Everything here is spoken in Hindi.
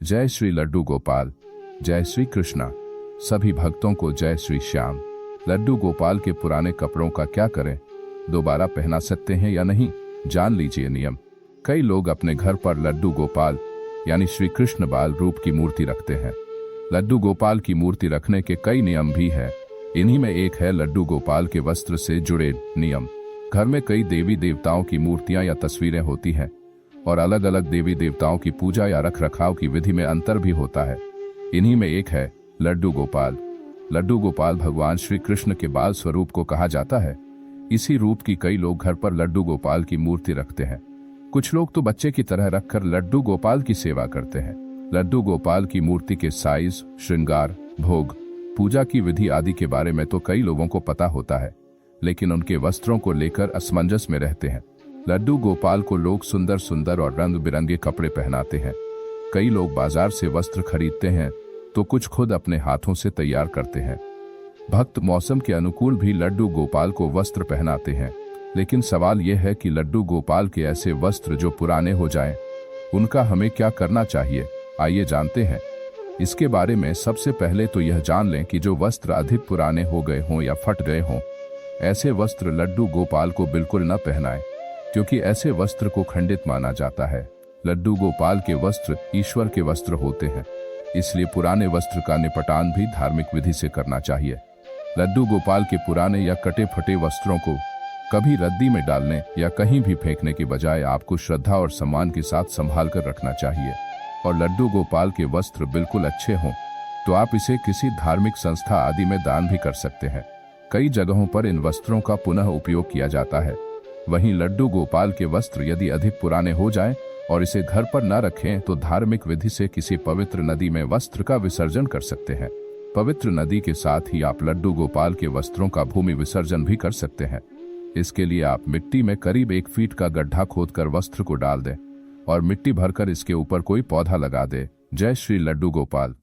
जय श्री लड्डू गोपाल, जय श्री कृष्णा। सभी भक्तों को जय श्री श्याम। लड्डू गोपाल के पुराने कपड़ों का क्या करें? दोबारा पहना सकते हैं या नहीं, जान लीजिए नियम। कई लोग अपने घर पर लड्डू गोपाल यानी श्री कृष्ण बाल रूप की मूर्ति रखते हैं। लड्डू गोपाल की मूर्ति रखने के कई नियम भी हैं। इन्हीं में एक है लड्डू गोपाल के वस्त्र से जुड़े नियम। घर में कई देवी देवताओं की मूर्तियां या तस्वीरें होती हैं और अलग अलग देवी देवताओं की पूजा या रख रखाव की विधि में अंतर भी होता है। इन्हीं में एक है लड्डू गोपाल। लड्डू गोपाल भगवान श्री कृष्ण के बाल स्वरूप को कहा जाता है। इसी रूप की कई लोग घर पर लड्डू गोपाल की मूर्ति रखते हैं। कुछ लोग तो बच्चे की तरह रखकर लड्डू गोपाल की सेवा करते हैं। लड्डू गोपाल की मूर्ति के साइज, श्रृंगार, भोग, पूजा की विधि आदि के बारे में तो कई लोगों को पता होता है, लेकिन उनके वस्त्रों को लेकर असमंजस में रहते हैं। लड्डू गोपाल को लोग सुंदर सुंदर और रंग बिरंगे कपड़े पहनाते हैं। कई लोग बाजार से वस्त्र खरीदते हैं तो कुछ खुद अपने हाथों से तैयार करते हैं। भक्त मौसम के अनुकूल भी लड्डू गोपाल को वस्त्र पहनाते हैं, लेकिन सवाल यह है कि लड्डू गोपाल के ऐसे वस्त्र जो पुराने हो जाएं, उनका हमें क्या करना चाहिए? आइए जानते हैं। इसके बारे में सबसे पहले तो यह जान लें कि जो वस्त्र अधिक पुराने हो गए हों या फट गए हों, ऐसे वस्त्र लड्डू गोपाल को बिल्कुल न पहनाएं, क्योंकि ऐसे वस्त्र को खंडित माना जाता है। लड्डू गोपाल के वस्त्र ईश्वर के वस्त्र होते हैं, इसलिए पुराने वस्त्र का निपटान भी धार्मिक विधि से करना चाहिए। लड्डू गोपाल के पुराने या कटे फटे वस्त्रों को कभी रद्दी में डालने या कहीं भी फेंकने के बजाय आपको श्रद्धा और सम्मान के साथ संभाल कर रखना चाहिए। और लड्डू गोपाल के वस्त्र बिल्कुल अच्छे हों तो आप इसे किसी धार्मिक संस्था आदि में दान भी कर सकते हैं। कई जगहों पर इन वस्त्रों का पुनः उपयोग किया जाता है। वहीं लड्डू गोपाल के वस्त्र यदि अधिक पुराने हो जाएं और इसे घर पर न रखें तो धार्मिक विधि से किसी पवित्र नदी में वस्त्र का विसर्जन कर सकते हैं। पवित्र नदी के साथ ही आप लड्डू गोपाल के वस्त्रों का भूमि विसर्जन भी कर सकते हैं। इसके लिए आप मिट्टी में करीब 1 फीट का गड्ढा खोदकर वस्त्र को डाल दें और मिट्टी भरकर इसके ऊपर कोई पौधा लगा दे। जय श्री लड्डू गोपाल।